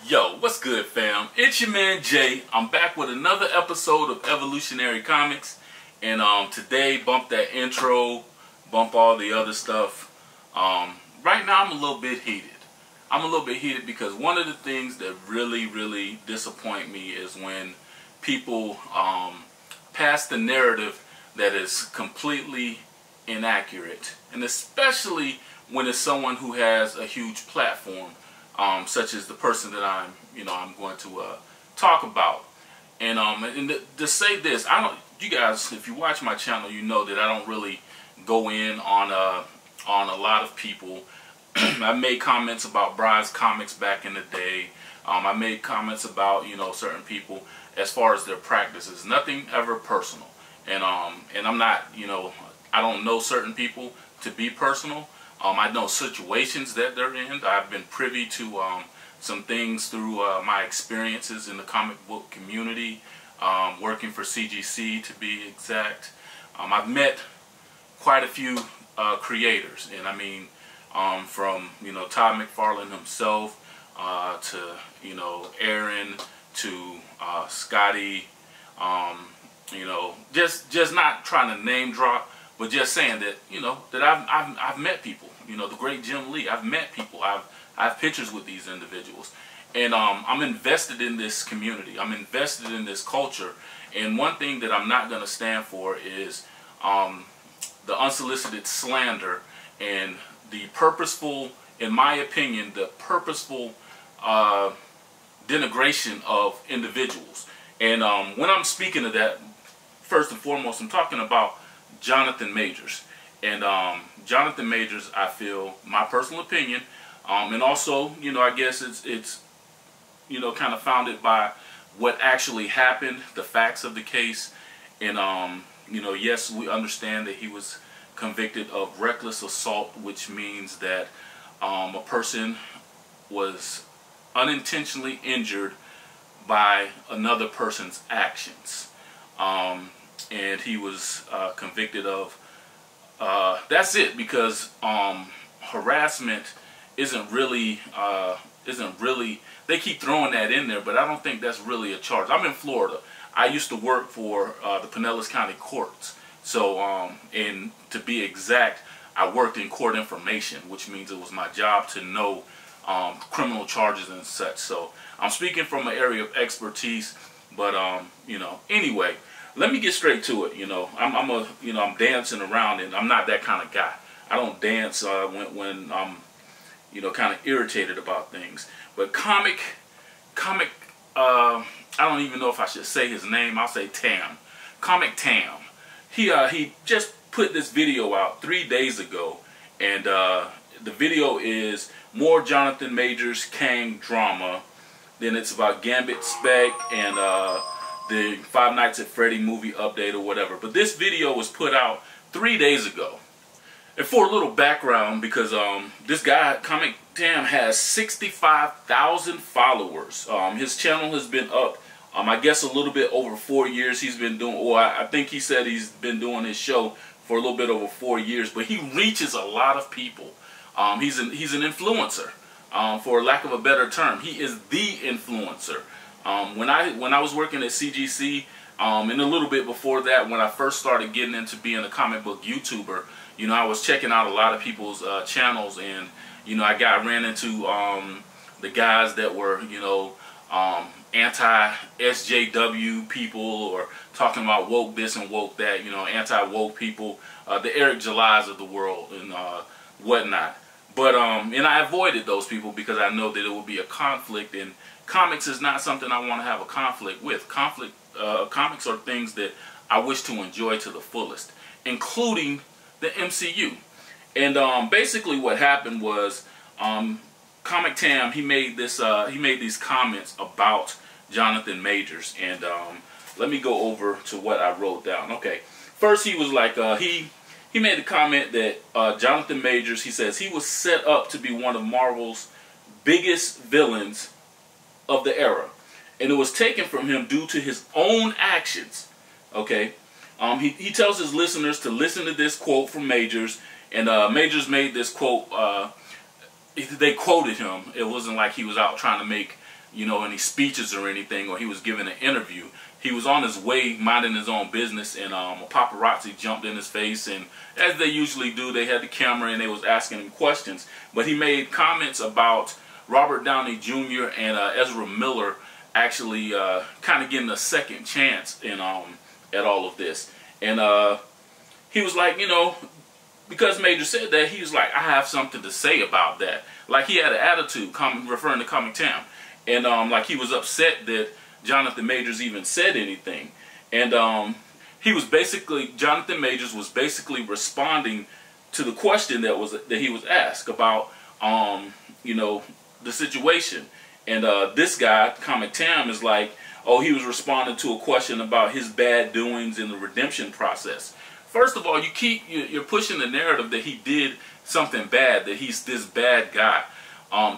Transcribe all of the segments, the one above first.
Yo, what's good, fam? It's your man Jay. I'm back with another episode of Evolutionary Comics, and today, bump that intro, bump all the other stuff. Right now, I'm a little bit heated. I'm a little bit heated because one of the things that really disappoint me is when people pass the narrative that is completely inaccurate, and especially when it's someone who has a huge platform. Such as the person that I'm going to talk about, and to say this, you guys, if you watch my channel, you know that I don't really go in on a lot of people. I made comments about Bry's Comics back in the day. I made comments about certain people as far as their practices. Nothing ever personal, and I'm not I don't know certain people to be personal. I know situations that they're in. I've been privy to some things through my experiences in the comic book community, working for CGC to be exact. I've met quite a few creators, and I mean from Todd McFarlane himself to Aaron to Scotty, just not trying to name drop, but just saying that that I've met people. The great Jim Lee. I've met people. I have pictures with these individuals, and I'm invested in this community. I'm invested in this culture. And one thing that I'm not going to stand for is the unsolicited slander and the purposeful, in my opinion, the purposeful denigration of individuals. And when I'm speaking of that, first and foremost, I'm talking about Jonathan Majors. And Jonathan Majors, I feel, my personal opinion, and also, I guess it's kind of founded by what actually happened, the facts of the case. And, yes, we understand that he was convicted of reckless assault, which means that a person was unintentionally injured by another person's actions. And he was convicted of that's it, because harassment isn't really they keep throwing that in there, but I don't think that's really a charge. I'm in Florida. I used to work for the Pinellas County courts, so and to be exact, I worked in court information, which means it was my job to know criminal charges and such. So I'm speaking from an area of expertise, but anyway, let me get straight to it. I'm dancing around, and I'm not that kind of guy. I don't dance when I'm kind of irritated about things. But comic I don't even know if I should say his name. I'll say Tam. Comic Tam. He just put this video out 3 days ago, and the video is more Jonathan Majors Kang drama. Then it's about Gambit Spec and the Five Nights at Freddy movie update or whatever. But this video was put out 3 days ago. And for a little background, because this guy, Comic Tam, has 65,000 followers. His channel has been up, I guess, a little bit over 4 years. He's been doing, or I think he said he's been doing his show for a little bit over 4 years. But he reaches a lot of people. He's an influencer, for lack of a better term. He is the influencer. When I was working at CGC, and a little bit before that, when I first started getting into being a comic book YouTuber, I was checking out a lot of people's channels, and I ran into the guys that were anti-SJW people, or talking about woke this and woke that, anti-woke people, the Eric Julys of the world and whatnot. But and I avoided those people because I know that it would be a conflict, and comics is not something I want to have a conflict with. Comics are things that I wish to enjoy to the fullest, including the MCU. And basically what happened was Comic Tam, he made these comments about Jonathan Majors, and let me go over to what I wrote down. Okay, first he was like he made the comment that Jonathan Majors, he says, he was set up to be one of Marvel's biggest villains of the era, and it was taken from him due to his own actions. Okay, he tells his listeners to listen to this quote from Majors, and Majors made this quote. They quoted him. It wasn't like he was out trying to make you know, any speeches or anything, or he was giving an interview. He was on his way minding his own business, and a paparazzi jumped in his face, and as they usually do, they had the camera and they was asking him questions. But he made comments about Robert Downey Jr. and Ezra Miller actually kind of getting a second chance in at all of this. And he was like, you know, because Major said that, he was like, I have something to say about that. Like, he had an attitude, referring to Comic Tam. And like, he was upset that Jonathan Majors even said anything. And he was basically, Jonathan Majors was basically responding to the question that he was asked about, you know, the situation. And this guy, Comic Tam, is like, oh, he was responding to a question about his bad doings in the redemption process. First of all, you're pushing the narrative that he did something bad, that he's this bad guy.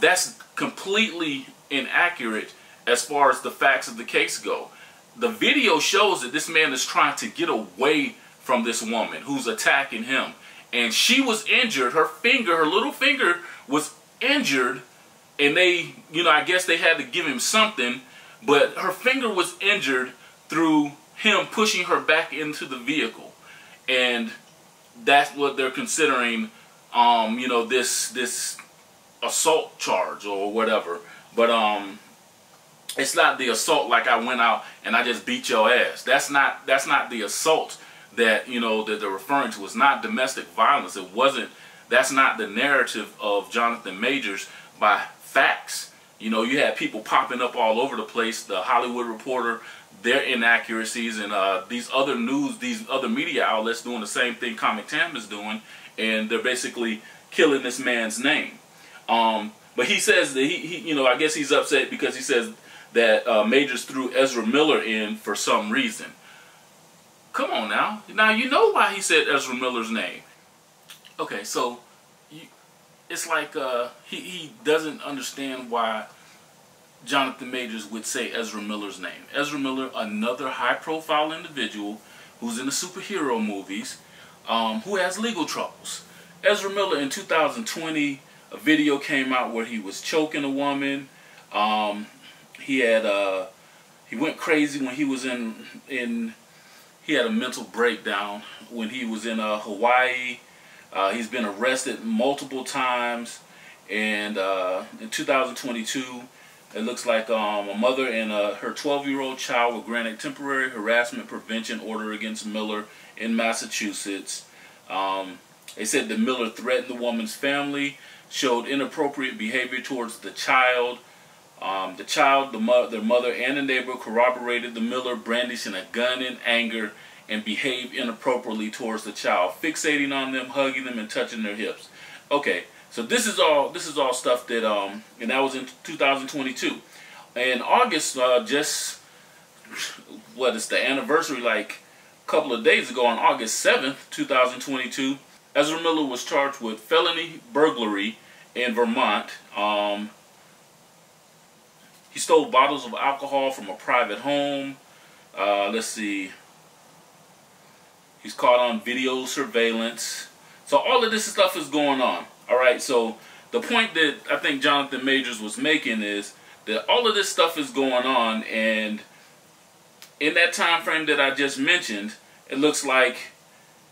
That's completely inaccurate as far as the facts of the case go. The video shows that this man is trying to get away from this woman who's attacking him. And she was injured. Her finger, her little finger was injured. And they, you know, I guess they had to give him something. But her finger was injured through him pushing her back into the vehicle. And that's what they're considering, you know, this assault charge or whatever. But it's not the assault like I went out and I just beat your ass. That's not the assault that, you know, that they're referring to. It's not domestic violence. It wasn't. That's not the narrative of Jonathan Majors by facts. You know, you had people popping up all over the place. The Hollywood Reporter, their inaccuracies, and these other media outlets doing the same thing Comic Tam is doing, and they're basically killing this man's name. But he says that he you know, I guess he's upset because he says that Majors threw Ezra Miller in for some reason. Come on now. Now you know why he said Ezra Miller's name. Okay, so it's like he doesn't understand why Jonathan Majors would say Ezra Miller's name. Ezra Miller, another high-profile individual who's in the superhero movies, who has legal troubles. Ezra Miller, in 2020, a video came out where he was choking a woman. He went crazy when he was he had a mental breakdown when he was in Hawaii. He's been arrested multiple times, and in 2022, it looks like a mother and her 12-year-old child were granted temporary harassment prevention order against Miller in Massachusetts. They said that Miller threatened the woman's family, showed inappropriate behavior towards the child. Their mother, and a neighbor corroborated the Miller brandishing a gun in anger and behaved inappropriately towards the child, fixating on them, hugging them, and touching their hips. Okay, so this is all stuff that and that was in 2022. In August, just what is the anniversary? Like a couple of days ago, on August 7th, 2022, Ezra Miller was charged with felony burglary in Vermont. He stole bottles of alcohol from a private home. Let's see. He's caught on video surveillance. So all of this stuff is going on. All right. So the point that I think Jonathan Majors was making is that all of this stuff is going on, and in that time frame that I just mentioned, it looks like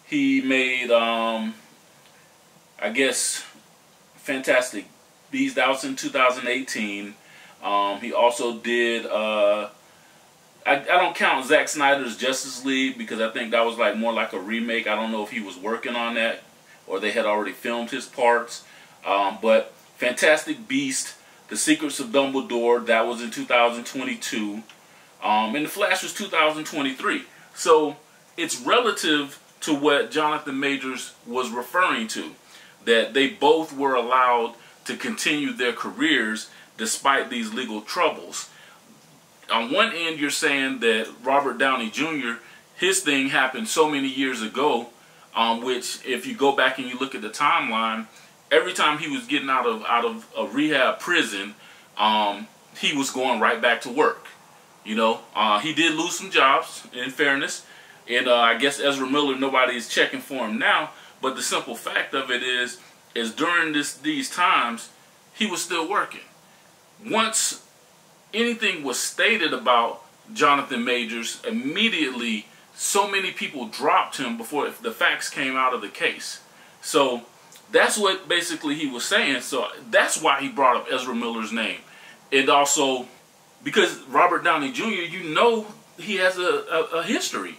he made, I guess, Fantastic Beasts. That was in 2018. He also did, I don't count Zack Snyder's Justice League because I think that was like more like a remake. I don't know if he was working on that or they had already filmed his parts. But Fantastic Beasts, The Secrets of Dumbledore, that was in 2022. And The Flash was 2023. So it's relative to what Jonathan Majors was referring to, that they both were allowed to continue their careers despite these legal troubles. On one end, you're saying that Robert Downey Jr., his thing happened so many years ago, which if you go back and you look at the timeline, every time he was getting out of a rehab prison, he was going right back to work. You know, he did lose some jobs, in fairness, and I guess Ezra Miller, nobody is checking for him now. But the simple fact of it is during these times, he was still working. Once anything was stated about Jonathan Majors, immediately so many people dropped him before the facts came out of the case. So that's what basically he was saying. So that's why he brought up Ezra Miller's name. And also because Robert Downey Jr., you know, he has a history.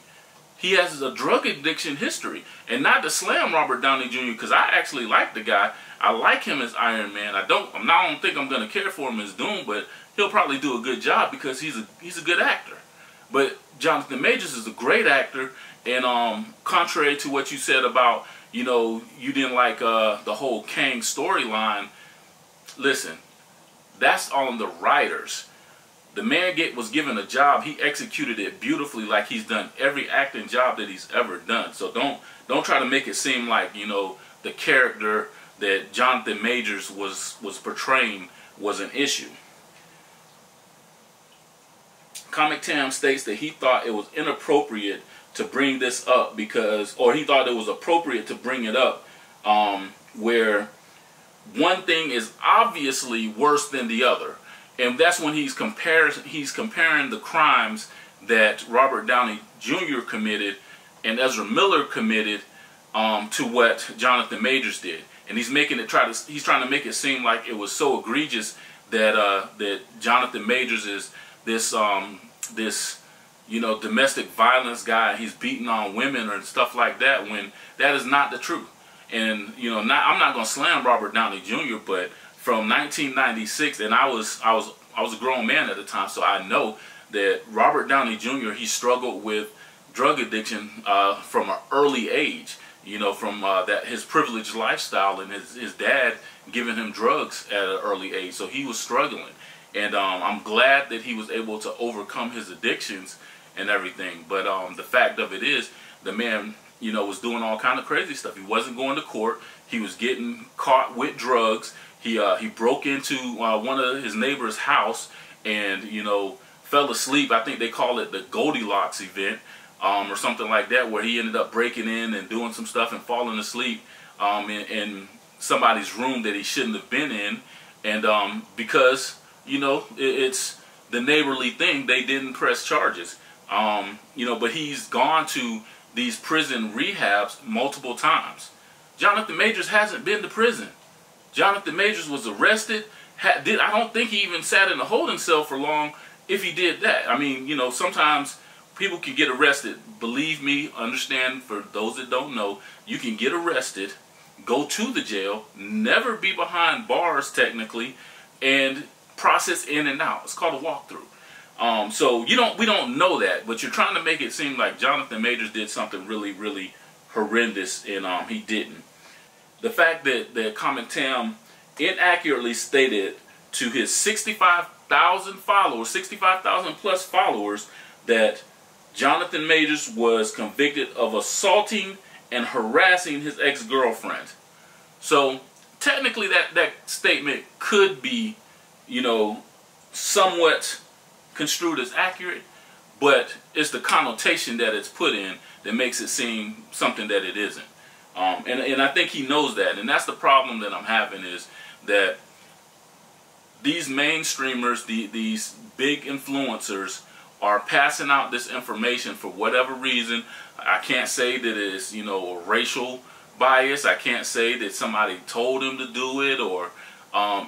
He has a drug addiction history. And not to slam Robert Downey Jr., because I actually like the guy. I like him as Iron Man. I don't think I'm going to care for him as Doom, but he'll probably do a good job because he's a good actor. But Jonathan Majors is a great actor, and contrary to what you said about, you know, you didn't like the whole Kang storyline, listen, that's on the writers. The man was given a job. He executed it beautifully, like he's done every acting job that he's ever done. So don't try to make it seem like, you know, the character that Jonathan Majors was portraying was an issue. Comic Tam states that he thought it was inappropriate to bring this up because, or he thought it was appropriate to bring it up where one thing is obviously worse than the other. And that's when he's comparing the crimes that Robert Downey Jr. committed and Ezra Miller committed to what Jonathan Majors did. And he's trying to make it seem like it was so egregious that that Jonathan Majors is this you know, domestic violence guy. He's beating on women or stuff like that, when that is not the truth. And you know, I'm not gonna slam Robert Downey Jr., but from 1996, and I was a grown man at the time, so I know that Robert Downey Jr., he struggled with drug addiction from an early age. You know, from his privileged lifestyle and his dad giving him drugs at an early age, so he was struggling. And I'm glad that he was able to overcome his addictions and everything. But the fact of it is, the man, you know, was doing all kind of crazy stuff. He wasn't going to court. He was getting caught with drugs. He broke into one of his neighbor's house and, you know, fell asleep. I think they call it the Goldilocks event or something like that, where he ended up breaking in and doing some stuff and falling asleep in somebody's room that he shouldn't have been in. And because, you know, it's the neighborly thing, they didn't press charges. You know, but he's gone to these prison rehabs multiple times. Jonathan Majors hasn't been to prison. Jonathan Majors was arrested. I don't think he even sat in a holding cell for long if he did that. I mean, you know, sometimes people can get arrested. Believe me, understand, for those that don't know, you can get arrested, go to the jail, never be behind bars technically, and process in and out. It's called a walkthrough. So we don't know that, but you're trying to make it seem like Jonathan Majors did something really, really horrendous, and he didn't. The fact that Comic Tam inaccurately stated to his 65,000 followers, 65,000 plus followers, that Jonathan Majors was convicted of assaulting and harassing his ex-girlfriend. So technically that statement could be, you know, somewhat construed as accurate, but it's the connotation that it's put in that makes it seem something that it isn't. And I think he knows that, and that's the problem that I'm having, is that these mainstreamers, these big influencers, are passing out this information for whatever reason. I can't say that it's, you know, a racial bias. I can't say that somebody told him to do it or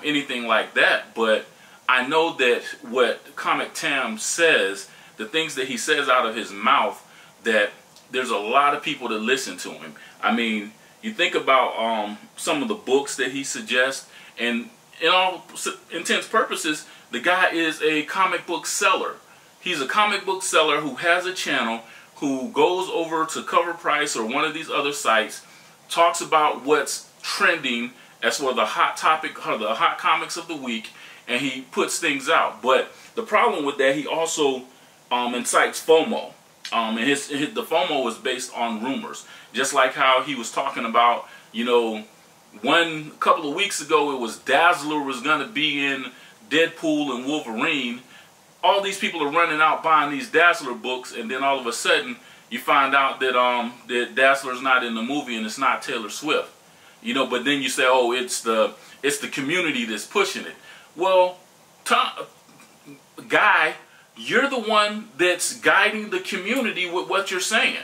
anything like that. But I know that what Comic Tam says, the things that he says out of his mouth, that there's a lot of people that listen to him. I mean, you think about some of the books that he suggests, and in all intents purposes, the guy is a comic book seller. He's a comic book seller who has a channel, who goes over to Cover Price or one of these other sites, talks about what's trending as for the hot topic or the hot comics of the week, and he puts things out. But the problem with that, he also incites FOMO. And the FOMO is based on rumors. Just like how he was talking about, you know, one couple of weeks ago, it was Dazzler was going to be in Deadpool and Wolverine. All these people are running out buying these Dazzler books, and then all of a sudden you find out that that Dazzler's not in the movie and it's not Taylor Swift. You know, but then you say, oh, it's the community that's pushing it. Well, guy, you're the one that's guiding the community with what you're saying.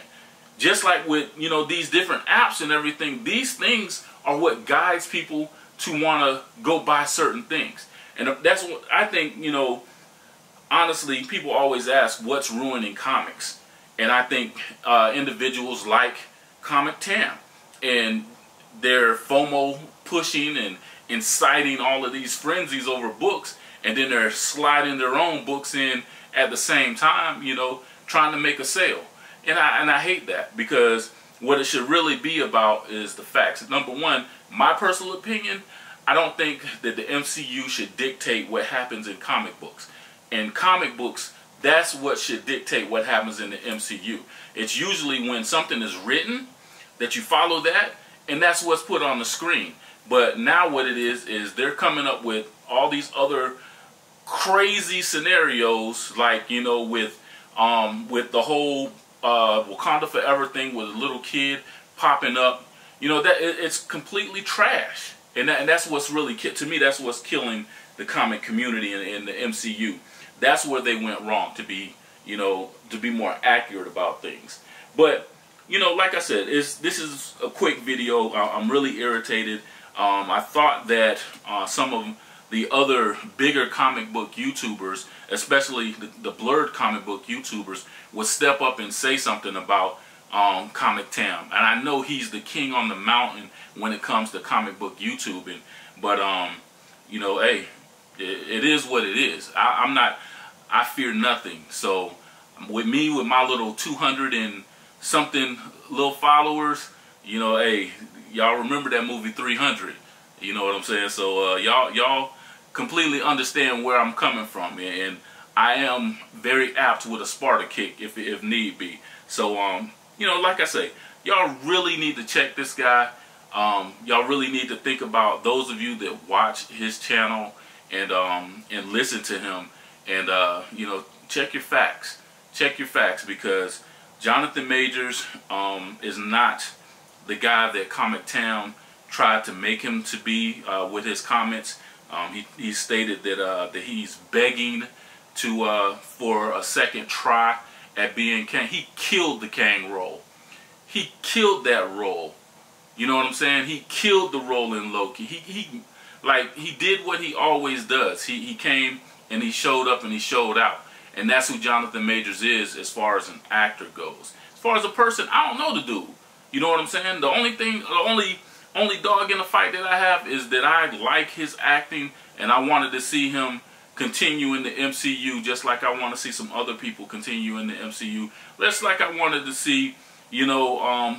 Just like with, you know, these different apps and everything, these things are what guides people to want to go buy certain things. And that's what I think, you know, honestly, people always ask what's ruining comics. And I think individuals like Comic Tam and their FOMO pushing and inciting all of these frenzies over books, and then they're sliding their own books in at the same time, you know, trying to make a sale. And I hate that, because what it should really be about is the facts. Number one, my personal opinion, I don't think that the MCU should dictate what happens in comic books. In comic books, that's what should dictate what happens in the MCU. It's usually when something is written that you follow that, and that's what's put on the screen. But now what it is they're coming up with all these other crazy scenarios, like, you know, with the whole Wakanda Forever thing with a little kid popping up. You know, that it's completely trash, and that's what's really, to me, that's what's killing the comic community in the MCU. That's where they went wrong, to be, you know, to be more accurate about things. But, you know, like I said, this is a quick video. I'm really irritated. I thought that some of the other bigger comic book YouTubers, especially the blurred comic book YouTubers, would step up and say something about Comic Tam. And I know he's the king on the mountain when it comes to comic book YouTubing. But, you know, hey, it is what it is. I fear nothing. So with me, with my little 200 and something little followers, you know, hey, y'all remember that movie 300. You know what I'm saying? So y'all completely understand where I'm coming from, and I am very apt with a Sparta kick if need be. So you know, like I say, y'all really need to check this guy. Y'all really need to think about those of you that watch his channel and listen to him, and you know, check your facts. Check your facts, because Jonathan Majors is not the guy that Comic Tam tried to make him to be with his comments. He stated that he's begging for a second try at being Kang. He killed the Kang role. He killed that role. You know what I'm saying? He killed the role in Loki. He did what he always does. He came and he showed up and he showed out. And that's who Jonathan Majors is as far as an actor goes. As far as a person, I don't know the dude. You know what I'm saying? The only dog in the fight that I have is that I like his acting, and I wanted to see him continue in the MCU, just like I want to see some other people continue in the MCU. Just like I wanted to see, you know,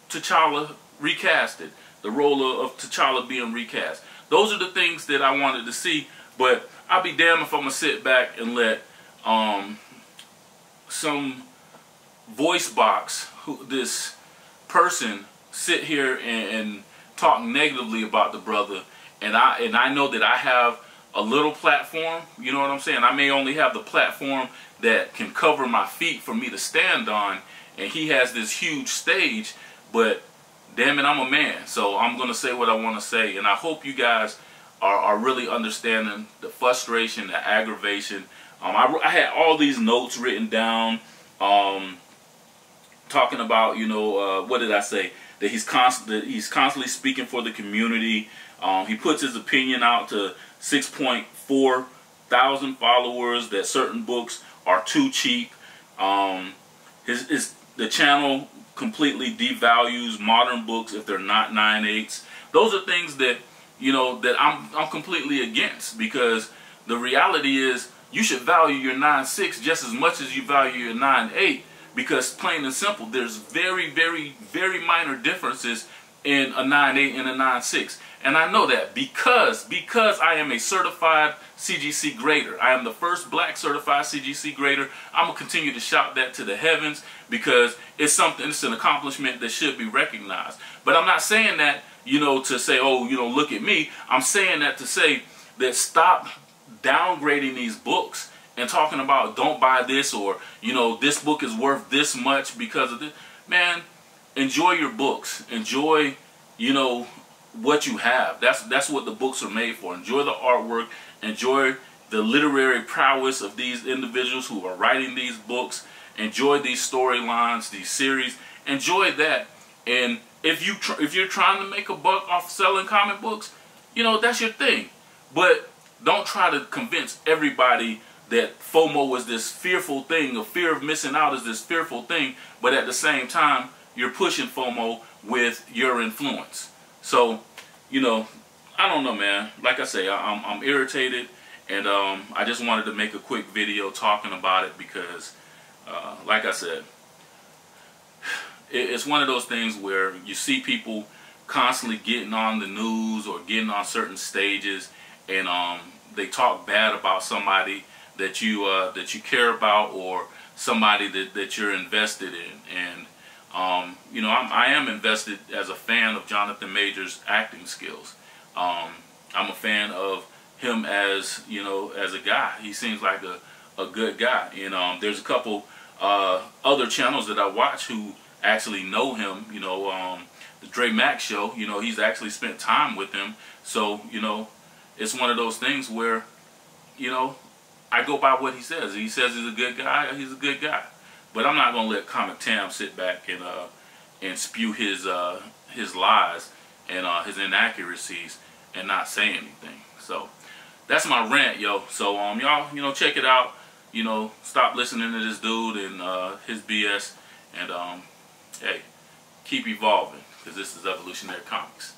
T'Challa recasted, the role of T'Challa being recast. Those are the things that I wanted to see. But I'll be damned if I'm gonna sit back and let some voice box, this person, sit here and talk negatively about the brother, and I know that I have a little platform. You know what I'm saying? I may only have the platform that can cover my feet for me to stand on, and he has this huge stage. But damn it, I'm a man, so I'm gonna say what I want to say, and I hope you guys are really understanding the frustration, the aggravation. I had all these notes written down, talking about, you know, what did I say? That he's constantly speaking for the community. He puts his opinion out to 6.4 thousand followers that certain books are too cheap. The channel completely devalues modern books if they're not 9/8. Those are things that, you know, that I'm completely against, because the reality is you should value your 9/6 just as much as you value your 9/8. Because plain and simple, there's very, very, very minor differences in a 9/8 and a 9/6. And I know that because I am a certified CGC grader. I am the first black certified CGC grader. I'm going to continue to shout that to the heavens, because it's an accomplishment that should be recognized. But I'm not saying that, you know, to say, oh, you know, look at me. I'm saying that to say that stop downgrading these books and talking about don't buy this, or, you know, this book is worth this much because of this. Man, enjoy your books. Enjoy, you know, what you have. That's what the books are made for. Enjoy the artwork. Enjoy the literary prowess of these individuals who are writing these books. Enjoy these storylines, these series. Enjoy that. And if you're trying to make a buck off selling comic books, you know, that's your thing. But don't try to convince everybody that FOMO is this fearful thing, or fear of missing out is this fearful thing, but at the same time, you're pushing FOMO with your influence. So, you know, I don't know, man. Like I say, I'm irritated, and I just wanted to make a quick video talking about it because, like I said, it's one of those things where you see people constantly getting on the news or getting on certain stages, and they talk bad about somebody that you care about, or somebody that you're invested in. And you know, I am invested as a fan of Jonathan Majors' acting skills. I'm a fan of him as, you know, as a guy. He seems like a good guy. And there's a couple other channels that I watch who actually know him. You know, the Dre Mack Show, you know, he's actually spent time with him. So, you know, it's one of those things where, you know, I go by what he says. He says he's a good guy, he's a good guy. But I'm not going to let Comic Tam sit back and spew his lies and his inaccuracies and not say anything. So that's my rant, yo. So y'all, you know, check it out. You know, stop listening to this dude and his BS, and hey, keep evolving, because this is Evolutionary Comics.